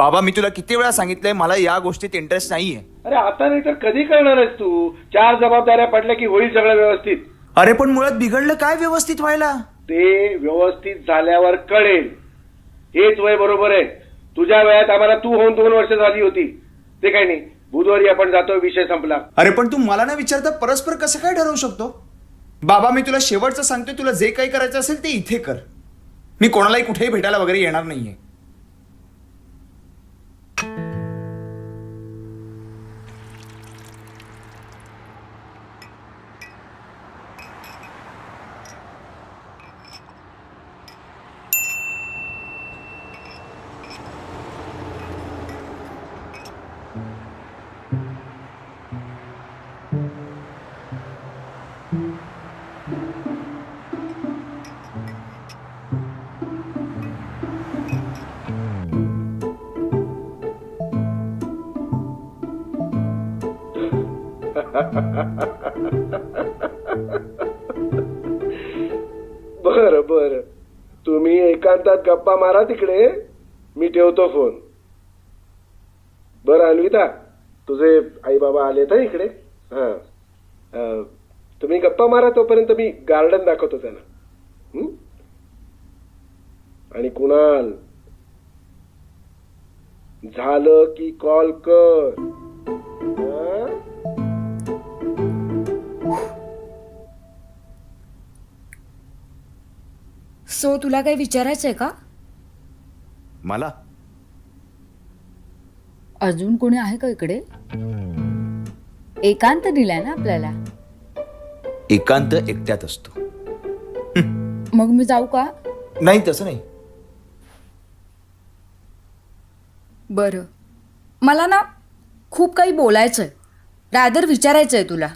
बाबा मी तुला किती वेळा सांगितलंय मला या गोष्टीत इंटरेस्ट नाहीये. अरे आता नाही तर कधी करणार आहेस तू? 4 जबाबदाऱ्या पडल्या की होईल सगळं व्यवस्थित. अरे पण मुळात बिघडलं काय व्यवस्थित व्हायला? ते व्यवस्थित झाल्यावर कळेल. हेच वय बरोबर आहे. तुझ्या वयात आम्हाला तू होऊन 2 वर्ष झाली होती. ते काही नाही, बुधवारी आपण जातो, विषय संपला. अरे पण तू मला न विचारता परस्पर कसं काय ठरवू शकतो? बाबा मी तुला शेवटचं सांगतोय, तुला जे काही करायचं असेल ते इथे कर. मी कोणालाही कुठेही भेटायला वगैरे येणार नाहीये. बर बर, तुम्ही एकांतात गप्पा मारा तिकडे, मी ठेवतो फोन. बर अन्विता, तुझे आई बाबा आले तर इकडे. हा, तुम्ही गप्पा मारा, तोपर्यंत मी गार्डन दाखवतो त्यांना. आणि कुणाल, झालं की कॉल कर. हा? सो तुला काही विचारायचंय का? मला अजून कोणी आहे का इकडे? एकांत दिलाय ना आपल्याला. एकांत एकट्यात असतो. मग मी जाऊ का? नाही तसं नाही. बरं, मला ना खूप काही बोलायचंय, रादर विचारायचंय तुला.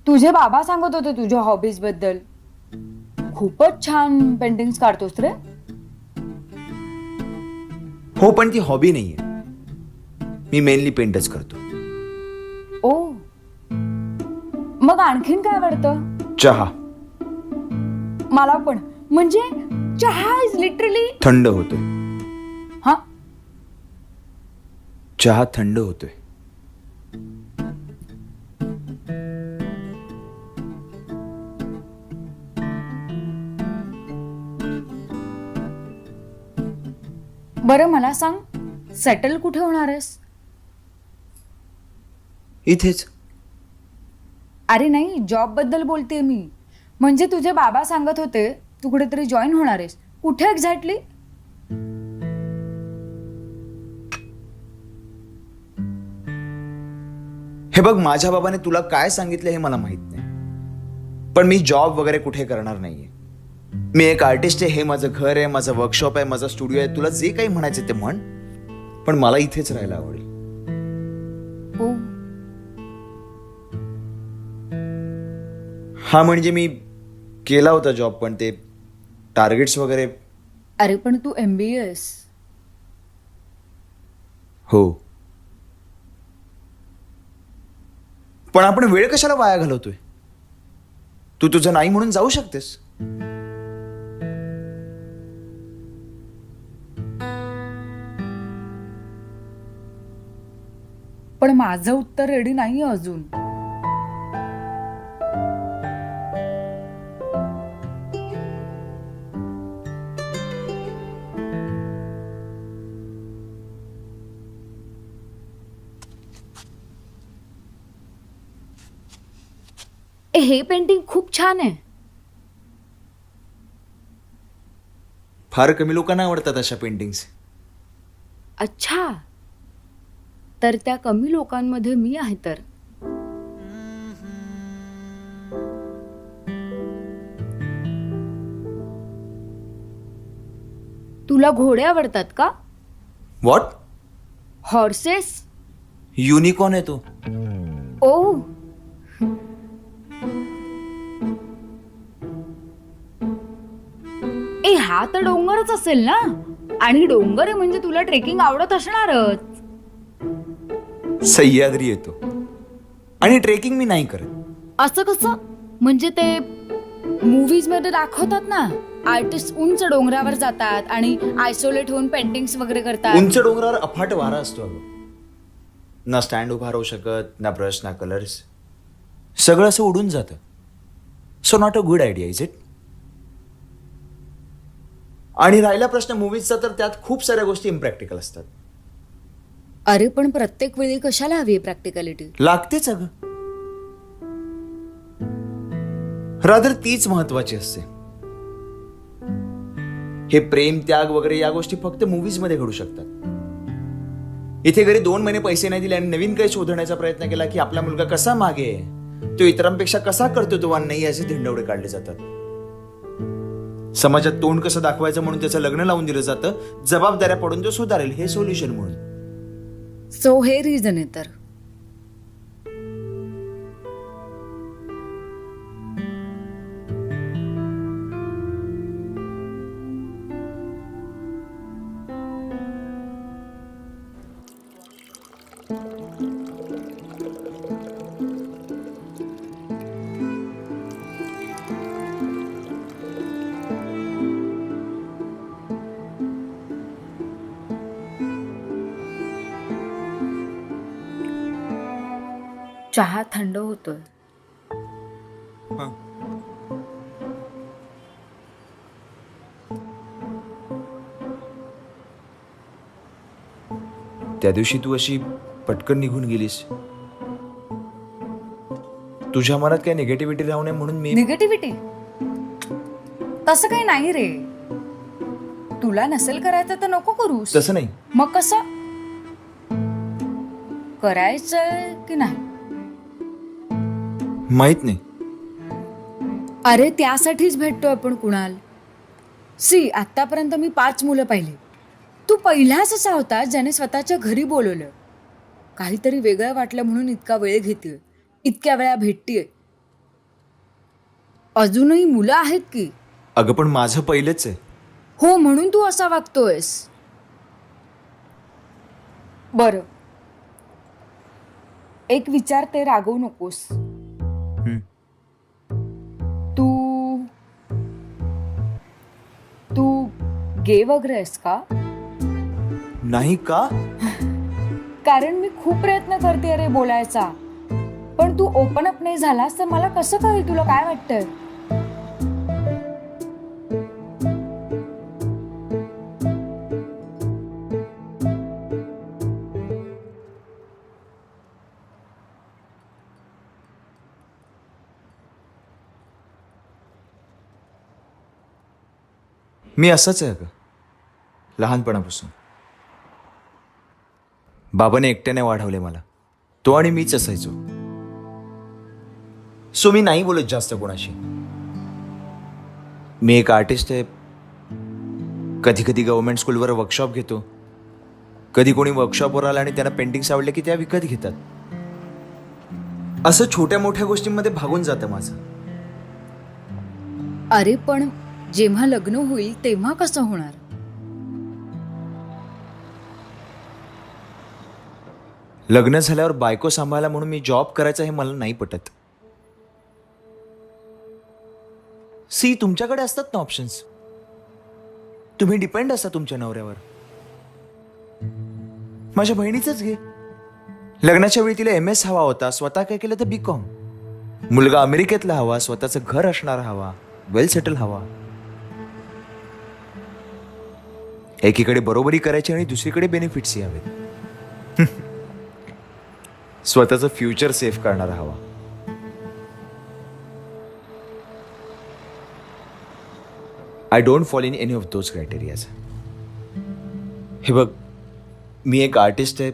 तुझे बाबा सांगत होते तुझ्या हॉबीज बद्दल. खूपच छान पेंटिंग्स काढतोस रे. हो पण ती हॉबी नाहीये. मी मेनली पेंटच करतो. ओ, मग आणखीन काय आवडतं? चहा. मला पण. म्हणजे चहा इज लिटरली थंड होतोय. हा, चहा थंड होतोय. बरं मला सांग, सेटल कुठे होणार आहेस? इथेच. अरे नाही, जॉब बद्दल बोलते मी. म्हणजे तुझे बाबा सांगत होते तू कुठेतरी जॉईन होणार आहेस. कुठे एक्झॅक्टली? हे बघ, माझ्या बाबाने तुला काय सांगितलं हे मला माहित नाही, पण मी जॉब वगैरे कुठे करणार नाहीये. मी एक आर्टिस्ट आहे. हे माझं घर आहे, माझं वर्कशॉप आहे, माझा स्टुडिओ आहे. तुला जे काही म्हणायचं ते म्हण, पण मला इथेच राहायला आवडेल. हो. हा म्हणजे मी केला होता जॉब, पण ते टार्गेट्स वगैरे. अरे पण तू MBA आहेस. हो, पण आपण वेळ कशाला वाया घालवतोय? तू तुझं नाही म्हणून जाऊ शकतेस. पण माझं उत्तर रेडी नाहीये अजून. हे पेंटिंग खूप छान आहे. फार कमी लोकांना आवडतात अशा पेंटिंग्स. अच्छा, तर त्या कमी लोकांमध्ये मी आहे तर. तुला घोडे आवडतात का? व्हॉट? हॉर्सेस? युनिकॉर्न आहे तो. ओ, ए हा तर डोंगरच असेल ना. आणि डोंगर आहे म्हणजे तुला ट्रेकिंग आवडत असणारच. सह्याद्री येतो आणि ट्रेकिंग मी नाही करत. असं कसं? म्हणजे ते मूवीज मध्ये दाखवतात ना, आर्टिस्ट उंच डोंगरावर जातात आणि आयसोलेट होऊन पेंटिंग्स वगैरे करतात. उंच डोंगरावर अफाट वारा असतो अगं. ना स्टँड उभा राहू शकत, ना ब्रश, ना कलर्स. सगळं असं उडून जातं. So not a good idea is it. आणि राहिला प्रश्न मूवीजचा, तर त्यात खूप साऱ्या गोष्टी इम्प्रॅक्टिकल असतात. अरे पण प्रत्येक वेळी कशाला हवी प्रॅक्टिकलिटी? लागतेच अगं. रादर तीच महत्वाची असते. हे प्रेम, त्याग वगैरे या गोष्टी फक्त मूवीज मध्ये घडू शकतात. इथे घरी 2 महिने पैसे नाही दिले आणि नवीन काही शोधण्याचा प्रयत्न केला की आपला मुलगा कसा मागे आहे, तो इतरांपेक्षा कसा करतो तो नाही, असे धिंडवडे काढले जातात. समाजात तोंड कसं दाखवायचं म्हणून त्याचं लग्न लावून दिलं जातं. जबाबदाऱ्या पडून तो सुधारेल हे सोल्युशन म्हणून. सो हे रिझन आहे तर. चहा थंड होतोय. त्या दिवशी तू अशी पटकन निघून गेलीस. तुझ्या मनात काही निगेटिव्हिटी राहू नये म्हणून मी. निगेटिव्हिटी तसं काही नाही रे. तुला नसेल करायचं तर नको करूस. तसं नाही. मग कसं करायचंय की नाही? माहित नाही. अरे त्यासाठीच भेटतोय आपण कुणाल. सी आतापर्यंत मी 5 मुलं पाहिली. तू पहिलाच असा होता ज्याने स्वतःच्या घरी बोलवलं. काहीतरी वेगळं वाटलं म्हणून इतका वेळ घेतेय, इतक्या वेळा भेटतीये. अजूनही मुलं आहेत की. अगं पण माझं पहिलंच आहे. हो म्हणून तू असा वागतोयस. बरं एक विचारते, रागवू नकोस. तू तू गे वगैरे आहेस का? नाही का? कारण मी खूप प्रयत्न करते रे बोलायचा, पण तू ओपन अप नाही झालास तर मला कसं कळेल तुला काय वाटतंय? मी असंच आहे अगं, लहानपणापासून. बाबाने एकट्याने वाढवले मला. तो आणि मीच असायचो. सो मी नाही बोलत जास्त कोणाशी. मी एक आर्टिस्ट आहे. कधी कधी गव्हर्नमेंट स्कूलवर वर्कशॉप घेतो. कधी कोणी वर्कशॉपवर आला आणि त्यांना पेंटिंग्स आवडले की त्या विकत घेतात. असं छोट्या मोठ्या गोष्टींमध्ये भागून जातं माझं. अरे पण जेव्हा लग्न होईल तेव्हा कसं होणार? लग्न झाल्यावर बायको सांभाळायला म्हणून मी जॉब करायचा हे मला नाही पटत. सी तुमच्याकडे असतात ना ऑप्शन्स. तुम्ही डिपेंड असता तुमच्या नवऱ्यावर. माझ्या बहिणीचंच घे. लग्नाच्या वेळी तिला MS हवा होता, स्वतः काय केलं तर BCom. मुलगा अमेरिकेतला हवा, स्वतःचं घर असणारा हवा, वेल सेटल हवा. एकीकडे बरोबरी करायची आणि दुसरीकडे बेनिफिट्सही हवेत. स्वतःचं फ्युचर सेफ करणारा हवा. I don't fall in any of those criterias. हे बघ, मी एक आर्टिस्ट आहे.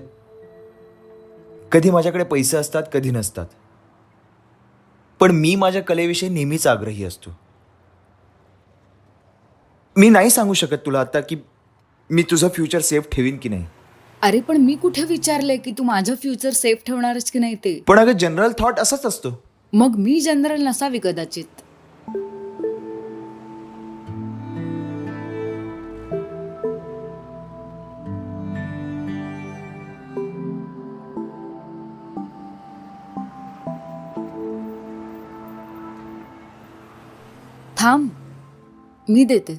कधी माझ्याकडे पैसे असतात, कधी नसतात. पण मी माझ्या कलेविषयी नेहमीच आग्रही असतो. मी नाही सांगू शकत तुला आता की मी तुझं फ्युचर सेफ ठेवीन की नाही. अरे पण मी कुठे विचारलंय की तू माझं फ्युचर सेफ ठेवणारच की नाही ते. पण अगं जनरल थॉट असाच असतो. मग मी जनरल नसावी कदाचित. थांब, मी देते.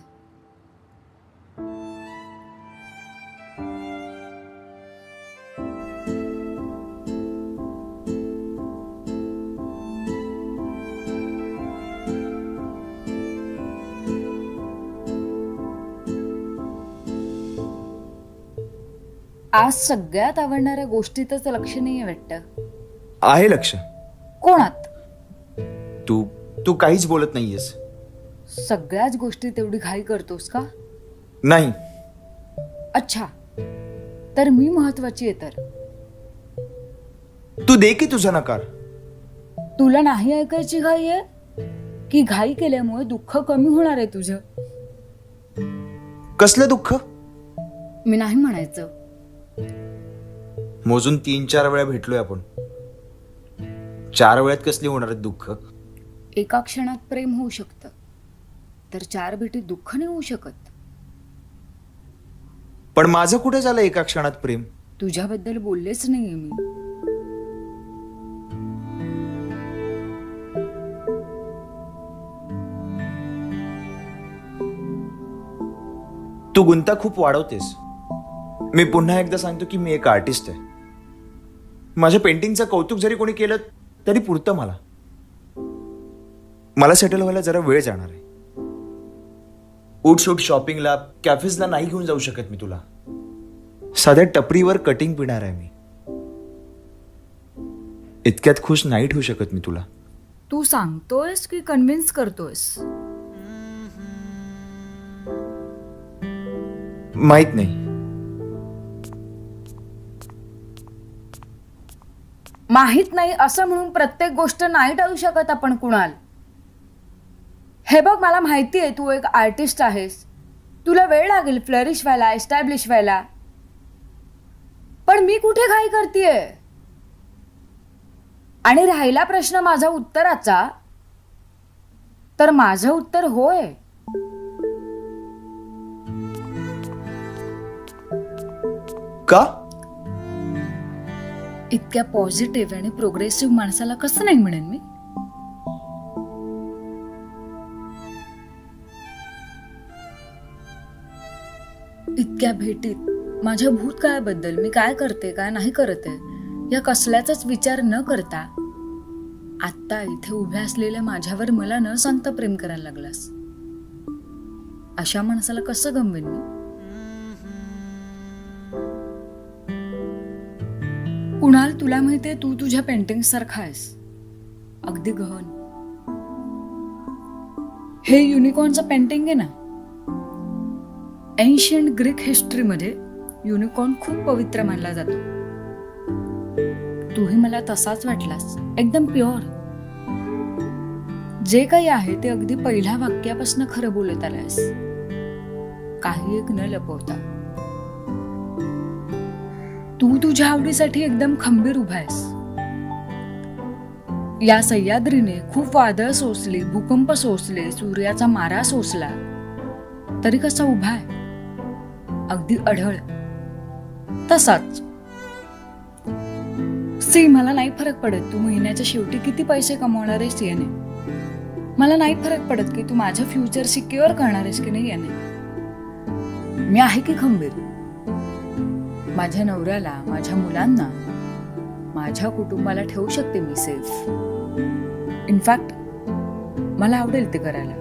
आज सगळ्यात आवडणाऱ्या गोष्टीतच लक्ष नाहीये वाटतं. आहे लक्ष. कोणात? तू तू काहीच बोलत नाहीयेस. सगळ्याच गोष्टी तेवढी घाई करतोस का? नाही. अच्छा, तर मी महत्वाची आहे तर. तू दे की तुझा नकार. तुला नाही ऐकायची घाई आहे की घाई केल्यामुळे दुःख कमी होणार आहे तुझं? कसलं दुःख? मी नाही म्हणायचं. मोजून 3-4 वेळा भेटलोय आपण. 4 वेळात कसली होणार आहेत दुःख? एका क्षणात प्रेम होऊ शकतं, तर 4 भेटीत दुःख नाही होऊ शकत. पण माझं कुठे झालं एका क्षणात प्रेम? तुझ्याबद्दल बोललेच नाहीये मी. तू गुंता खूप वाढवतेस. मी पुन्हा एकदा सांगतो की मी एक आर्टिस्ट आहे. माझ्या पेंटिंगचं कौतुक जरी कोणी केलं तरी पुरतं मला. मला सेटल व्हायला जरा वेळ जाणार आहे. उठसूट शॉपिंगला, कॅफेजला नाही घेऊन जाऊ शकत मी तुला. साध्या टपरीवर कटिंग पिणार आहे मी. इतक्यात खुश नाही ठेवू शकत मी तुला. तू सांगतोयस की कन्व्हिन्स करतोयस? माहित नाही. माहित नाही असं म्हणून प्रत्येक गोष्ट नाही टाळू शकत आपण कुणाल. हे बघ, मला माहिती आहे तू एक आर्टिस्ट आहेस. तुला वेळ लागेल फ्लरिश व्हायला, एस्टॅब्लिश व्हायला. पण मी कुठे घाई करतेय? आणि राहिला प्रश्न माझा उत्तराचा, तर माझं उत्तर होय. का? इतक्या पॉझिटिव्ह आणि प्रोग्रेसिव्ह माणसाला कसं नाही म्हणेन मी? इतक्या भेटीत माझ्या भूतकाळाबद्दल मी काय करते, काय नाही करते या कसल्याचाच विचार न करता आत्ता इथे उभ्या असलेल्या माझ्यावर मला न सांगता प्रेम करायला लागलास. अशा माणसाला कसं गमवेन मी? कुणाल, तुला माहितीये तू तुझ्या पेंटिंग सारखा आहेस, अगदी गहन. हे युनिकॉर्नचं पेंटिंग आहे ना, एन्शियंट ग्रीक हिस्ट्रीमध्ये युनिकॉर्न खूप पवित्र मानला जातो. तूही मला तसाच वाटलास, एकदम प्युअर. जे काही आहे ते अगदी पहिल्या वाक्यापासून खरं बोलत आलायस, काही एक न लपवता. तू तुझ्या आवडीसाठी एकदम खंबीर उभा आहेस. या सह्याद्रीने खूप वादळ सोसली, भूकंप सोसले, सूर्याचा मारा सोसला, तरी कसा उभा आहे, अगदी अढळ. तसाच सी, मला नाही फरक पडत तू महिन्याच्या शेवटी किती पैसे कमवणार आहेस याने. मला नाही फरक पडत की तू माझ्या फ्युचर सिक्युअर करणार आहेस की नाही याने. मी आहे की खंबीर. माझ्या नवऱ्याला, माझ्या मुलांना, माझ्या कुटुंबाला ठेवू शकते मी सेफ. इनफॅक्ट मला आवडेल ते करायला.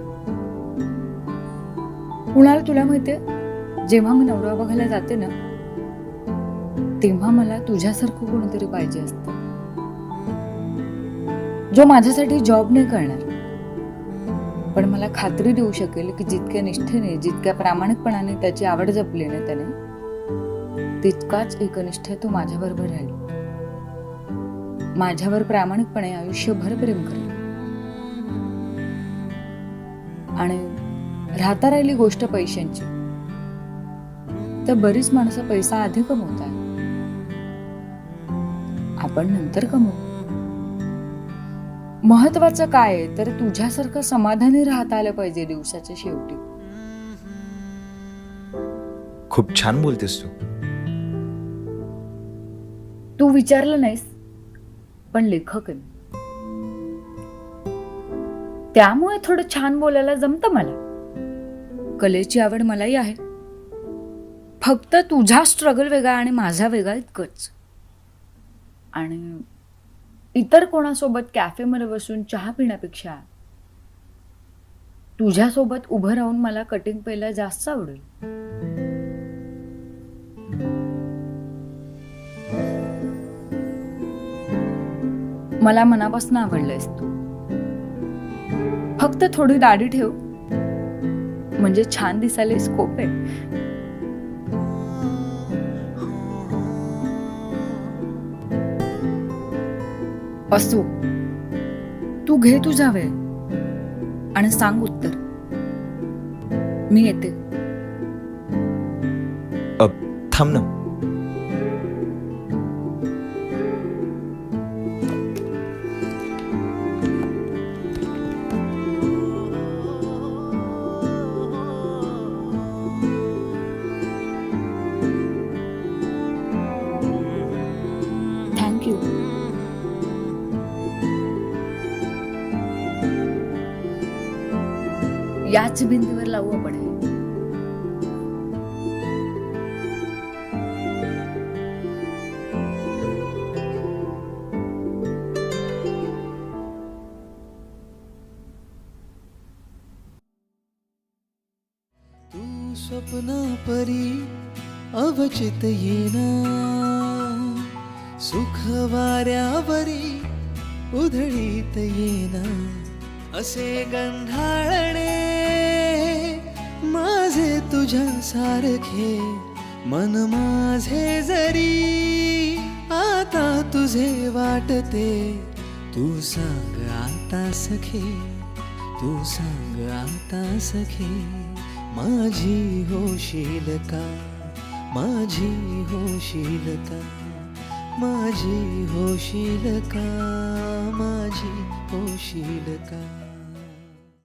कुणाला, तुला माहितीये, जेव्हा मी नवरा बघायला जाते ना, तेव्हा मला तुझ्यासारखं कोणीतरी पाहिजे असतं, जो माझ्यासाठी जॉब नाही करणार, पण मला खात्री देऊ शकेल की जितक्या निष्ठेने, जितक्या प्रामाणिकपणाने त्याची आवड जपली ना त्याने, तितकाच एकनिष्ठ तो माझ्याबरोबर राहील. माझ्यावर प्रामाणिकपणे आयुष्यभर प्रेम करेल. आणि राहता राहिली गोष्ट पैशांची, तर बरीच माणसं पैसा आधी कमवतात, आपण नंतर कमवू. महत्वाचं काय आहे तर तुझ्यासारखं समाधानी राहता आलं पाहिजे दिवसाच्या शेवटी. खूप छान बोलतेस तू. तू विचारलं नाहीस, पण लेखक आहे, त्यामुळे थोडं छान बोलायला जमतं मला. कलेची आवड मलाही आहे, फक्त तुझा स्ट्रगल वेगळा आणि माझा वेगळा इतकंच. आणि इतर कोणासोबत कॅफेमध्ये बसून चहा पिण्यापेक्षा तुझ्यासोबत उभं राहून मला कटिंग प्यायला जास्त आवडेल. मला मनापासून आवडलंयस तू. फक्त थोडी दाढी ठेव, म्हणजे छान दिसायला स्कोप आहे. असो, तू घे तुझा वेळ आणि सांग उत्तर. मी येते. थांब ना. थँक्यू. याच भिंतीवर लावू आपण हे. तू स्वप्ना परी अवचित येना, सुख वाऱ्यावरी उधळीत येना, असे गंधाळणे माझे तुझ्या सारखे मन माझे जरी आता तुझे वाटते. तू सांग आता सखे, तू सांग आता सखे, माझी होशील का, माझी होशील का, माझी होशील का, माझी होशील का.